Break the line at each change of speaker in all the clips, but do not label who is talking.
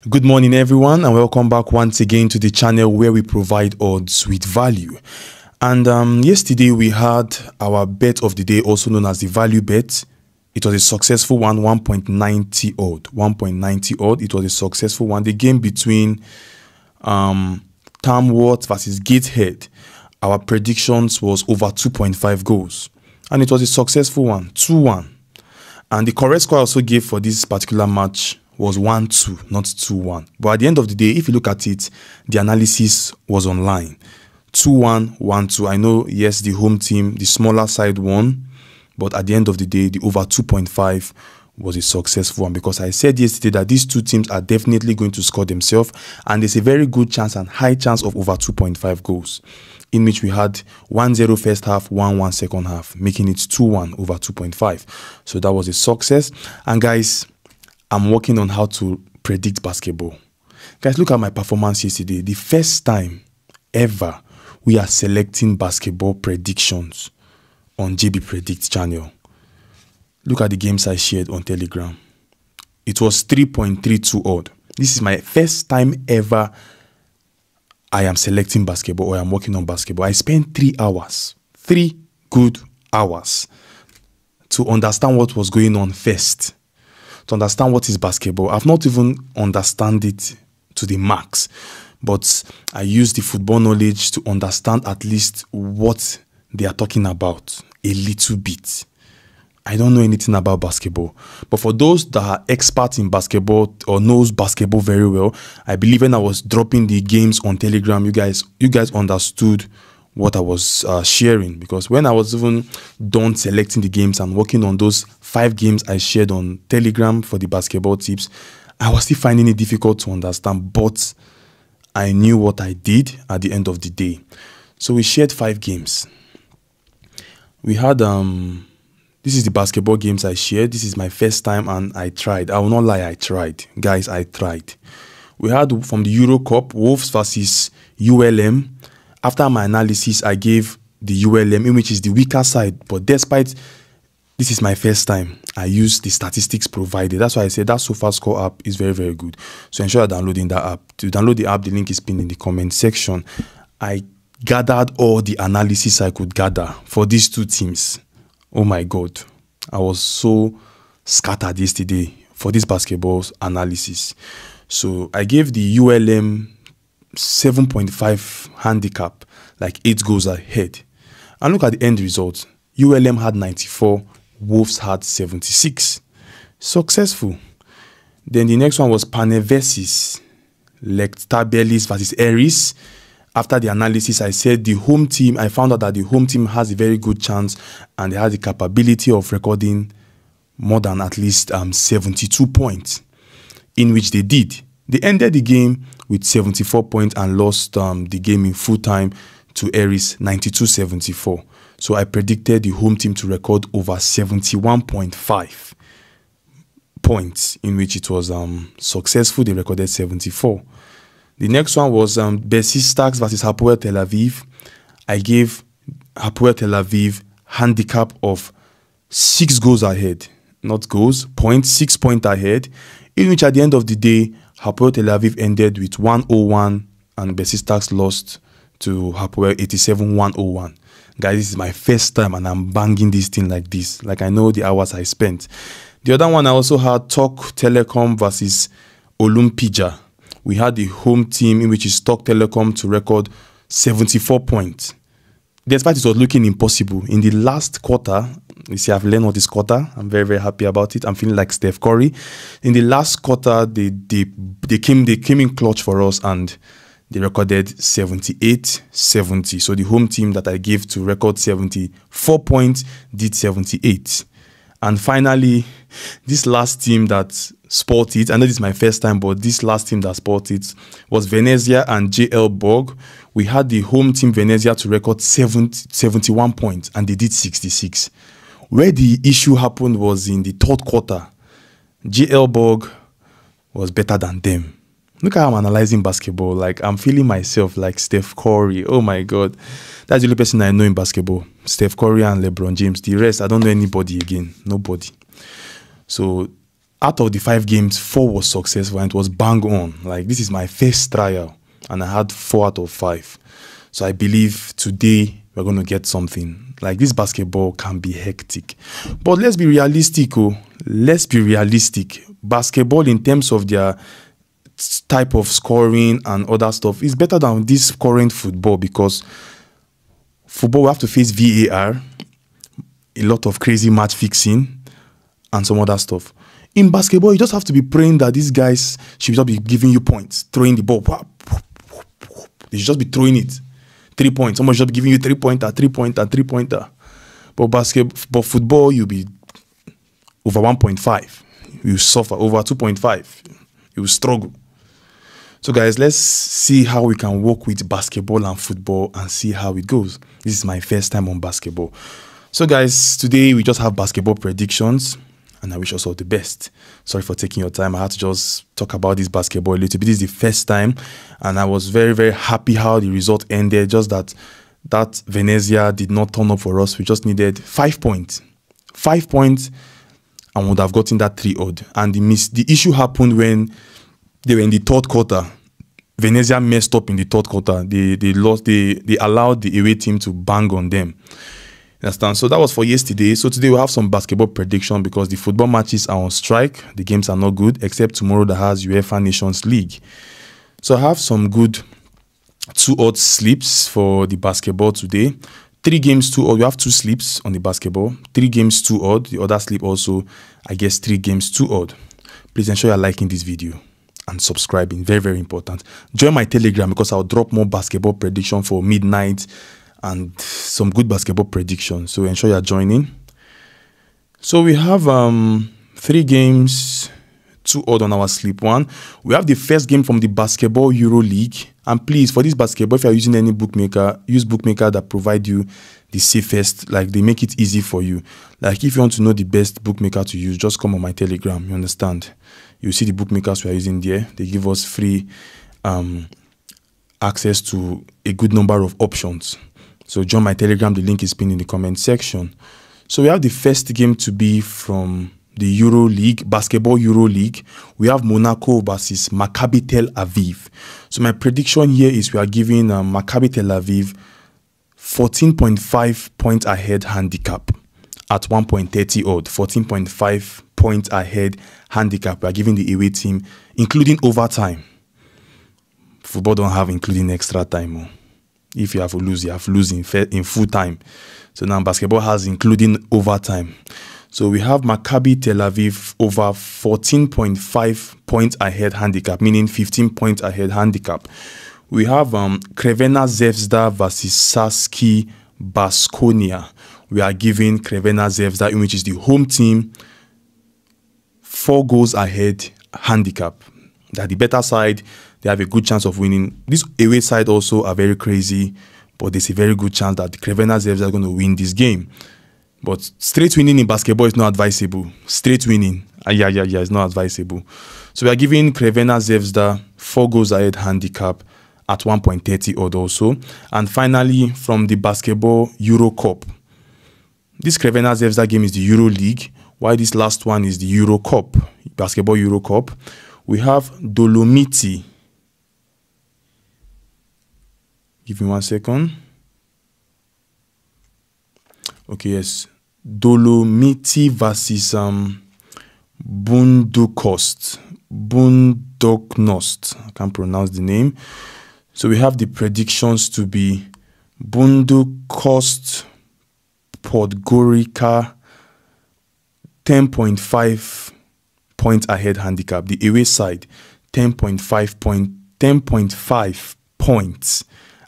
Good morning everyone, and welcome back once again to the channel where we provide odds with value. And yesterday we had our bet of the day, also known as the value bet. It was a successful one, 1.90 odd. 1.90 odd. It was a successful one. The game between Tamworth versus Gateshead, our predictions was over 2.5 goals, and it was a successful one, 2-1. And the correct score I also gave for this particular match was 1-2, not 2-1. But at the end of the day, if you look at it, the analysis was online. 2-1, 1-2. I know, yes, the home team, the smaller side won, but at the end of the day, the over 2.5 was a successful one, because I said yesterday that these two teams are definitely going to score themselves, and there's a very good chance and high chance of over 2.5 goals, in which we had 1-0 first half, 1-1 second half, making it 2-1 over 2.5. So that was a success. And guys, I'm working on how to predict basketball. Guys, look at my performance yesterday. The first time ever we are selecting basketball predictions on Jb Predictz channel. Look at the games I shared on Telegram. It was 3.32 odd. This is my first time ever I am selecting basketball, or I'm working on basketball. I spent 3 hours, 3 good hours, to understand what was going on first. To understand what is basketball. I've not even understand it to the max, but I use the football knowledge to understand at least what they are talking about a little bit. I don't know anything about basketball, but for those that are experts in basketball or knows basketball very well, I believe when I was dropping the games on Telegram, you guys understood what I was sharing, because when I was even done selecting the games and working on those 5 games I shared on Telegram for the basketball tips, I was still finding it difficult to understand, but I knew what I did at the end of the day. So we shared 5 games. We had this is the basketball games I shared. This is my first time, and I tried. I will not lie, I tried. Guys, I tried. We had from the Euro Cup, Wolves versus ULM. After my analysis, I gave the ULM, which is the weaker side. But despite this is my first time, I used the statistics provided. That's why I said that SofaScore app is very, very good. So ensure you're downloading that app. To download the app, the link is pinned in the comment section. I gathered all the analysis I could gather for these two teams. Oh my God. I was so scattered yesterday for this basketball analysis. So I gave the ULM 7.5 handicap, like 8 goals ahead. And look at the end result. ULM had 94, Wolves had 76. Successful. Then the next one was Panevesis, Lectabelis versus Eris. After the analysis, I said the home team, I found out that the home team has a very good chance, and they have the capability of recording more than at least 72 points, in which they did. They ended the game with 74 points and lost the game in full time to Eris 92-74. So I predicted the home team to record over 71.5 points, in which it was successful. They recorded 74. The next one was Besiktas versus Hapoel Tel Aviv. I gave Hapoel Tel Aviv handicap of 6 goals ahead. Not goals, points, 6 points ahead, in which at the end of the day, Hapoel Tel Aviv ended with 101, and Besiktas lost to Hapoel 87-101. Guys, this is my first time, and I'm banging this thing like this. Like, I know the hours I spent. The other one I also had Talk Telecom versus Olympija. We had the home team, in which is Talk Telecom, to record 74 points. Despite it was looking impossible. In the last quarter, you see, I've learned what this quarter. I'm very, very happy about it. I'm feeling like Steph Curry. In the last quarter, they came in clutch for us, and they recorded 78-70. So the home team that I gave to record 74 points did 78. And finally, this last team that spotted, I know this is my first time, but this last team that spotted was Venezia and JL Borg. We had the home team Venezia to record 71 points, and they did 66. Where the issue happened was in the 3rd quarter. JL Borg was better than them. Look how I'm analyzing basketball. Like, I'm feeling myself like Steph Curry. Oh my God. That's the only person I know in basketball. Steph Curry and LeBron James. The rest, I don't know anybody again. Nobody. So out of the 5 games, 4 was successful and it was bang on. Like, this is my first trial and I had 4 out of 5. So I believe today we're going to get something. Like, this basketball can be hectic. But let's be realistic. Let's be realistic. Basketball, in terms of their type of scoring and other stuff, is better than this current football, because football, we have to face VAR, a lot of crazy match fixing, and some other stuff. In basketball, you just have to be praying that these guys should just be giving you points, throwing the ball. They should just be throwing it. 3 points. Someone should just be giving you 3-pointer, 3-pointer, 3-pointer. But football, you'll be over 1.5. You suffer. Over 2.5. You will struggle. So guys, let's see how we can work with basketball and football and see how it goes. This is my first time on basketball. So guys, today we just have basketball predictions, and I wish us all the best. Sorry for taking your time. I had to just talk about this basketball a little bit. This is the first time, and I was very, very happy how the result ended. Just that Venezia did not turn up for us. We just needed 5 points. 5 points, and would have gotten that 3-odd. And the issue happened when they were in the third quarter. Venezia messed up in the third quarter. They allowed the away team to bang on them. Understand? So that was for yesterday. So today we'll have some basketball prediction, because the football matches are on strike. The games are not good, except tomorrow that has UEFA Nations League. So I have some good 2-odd sleeps for the basketball today. 3 games 2-odd. We have 2 sleeps on the basketball. 3 games 2-odd. The other sleep also, I guess, 3 games 2-odd. Please ensure you're liking this video and subscribing. Very, very important. Join my Telegram, because I'll drop more basketball prediction for midnight and some good basketball predictions. So ensure you're joining. So we have 3 games 2-odd on our sleep 1. We have the first game from the Basketball Euro League. And please, for this basketball, if you're using any bookmaker, use bookmaker that provide you the safest. Like, they make it easy for you. Like, if you want to know the best bookmaker to use, just come on my Telegram. You understand? You see the bookmakers we are using there. They give us free access to a good number of options. So join my Telegram. The link is pinned in the comment section. So we have the first game to be from the Euro League, Basketball Euro League. We have Monaco versus Maccabi Tel Aviv. So my prediction here is we are giving Maccabi Tel Aviv 14.5 point ahead handicap at 1.30 odd. 14.5 point ahead handicap. We are giving the away team, including overtime. Football don't have including extra time. If you have to lose, you have to lose in full time. So now basketball has including overtime. So we have Maccabi Tel Aviv over 14.5 point ahead handicap, meaning 15 point ahead handicap. We have Crvena Zvezda versus Saski Baskonia. We are giving Crvena Zvezda, which is the home team, 4 goals ahead handicap. They're the better side. They have a good chance of winning. This away side also are very crazy, but there's a very good chance that the Crvena Zvezda are going to win this game. But straight winning in basketball is not advisable. Straight winning, it's not advisable. So we are giving Crvena Zvezda 4 goals ahead handicap at 1.30 odd also. And finally, from the Basketball Euro Cup. This Crvena Zvezda game is the Euro League, while this last one is the Euro Cup, Basketball Euro Cup. We have Dolomiti. Give me 1 second. Okay, yes. Dolomiti versus Bunduknost. Bunduknost. I can't pronounce the name. So we have the predictions to be Bunduknost Podgorica 10.5 point ahead handicap. The away side 10.5 points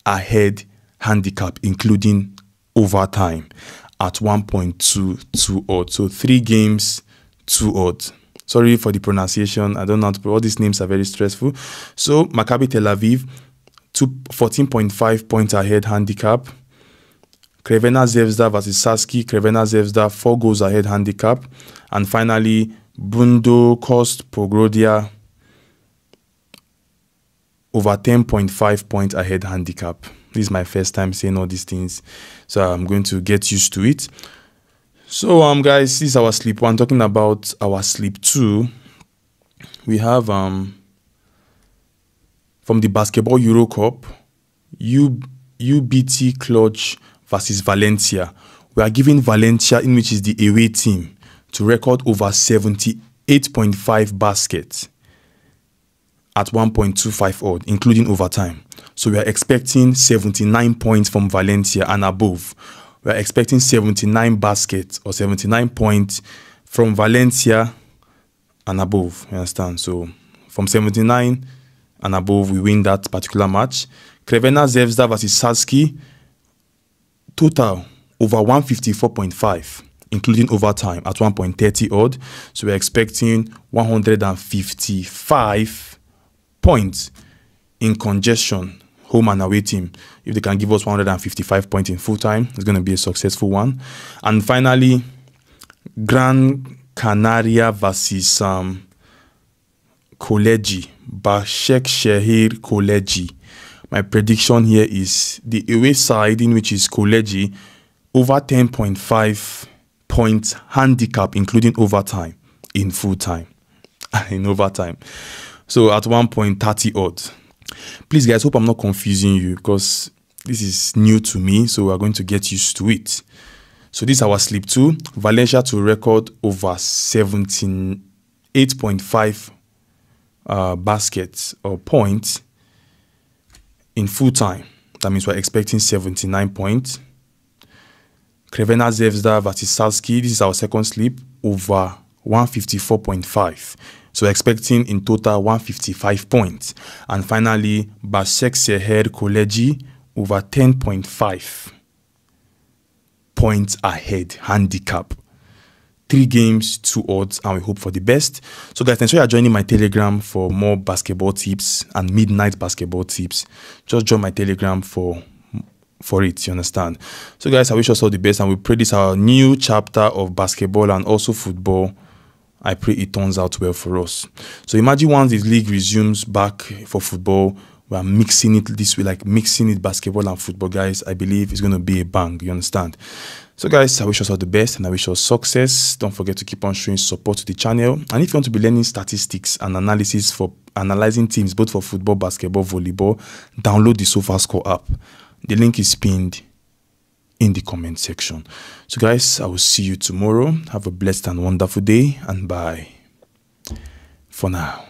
ahead handicap, including overtime at 1.22 odd. So 3 games 2 odd. Sorry for the pronunciation. I don't know how to, all these names are very stressful. So Maccabi Tel Aviv 14.5 points ahead handicap. Crvena Zvezda versus Saski. Crvena Zvezda 4 goals ahead handicap. And finally Bunduknost Podgorica over 10.5 point ahead handicap. This is my first time saying all these things, so I'm going to get used to it. So guys, this is our sleep 1. Talking about our sleep 2, we have from the Basketball Euro Cup, UBT Clutch versus Valencia. We are giving Valencia, in which is the away team, to record over 78.5 baskets at 1.25 odd, including overtime. So we are expecting 79 points from Valencia and above. We are expecting 79 baskets or 79 points from Valencia and above. You understand? So from 79 and above, we win that particular match. Crvena Zvezda versus Saski, total over 154.5, including overtime at 1.30 odd. So we're expecting 155 points in congestion, home and away team. If they can give us 155 points in full time, it's going to be a successful one. And finally, Gran Canaria versus Koleji, Başakşehir Koleji. My prediction here is the away side, in which is Koleji, over 10.5 points handicap, including overtime in full time. In overtime. So at 1.30 odds. Please guys, hope I'm not confusing you, because this is new to me, so we're going to get used to it. So this is our sleep 2. Valencia to record over 78.5 baskets or points in full time. That means we're expecting 79 points. Crvena Zvezda versus Saski, this is our second sleep, over 154.5. So we're expecting in total 155 points. And finally, Başakşehir Koleji, over 10.5 points ahead handicap. 3 games, 2 odds, and we hope for the best. So guys, ensure you're joining my Telegram for more basketball tips and midnight basketball tips. Just join my Telegram for it, you understand? So guys, I wish us all the best, and we pray this our new chapter of basketball and also football, I pray it turns out well for us. So imagine once the league resumes back for football, we are mixing it this way, like mixing it basketball and football, guys. I believe it's going to be a bang, you understand? So guys, I wish us all the best and I wish us success. Don't forget to keep on showing support to the channel. And if you want to be learning statistics and analysis for analyzing teams, both for football, basketball, volleyball, download the SofaScore app. The link is pinned in the comment section. So guys, I will see you tomorrow. Have a blessed and wonderful day, and bye for now.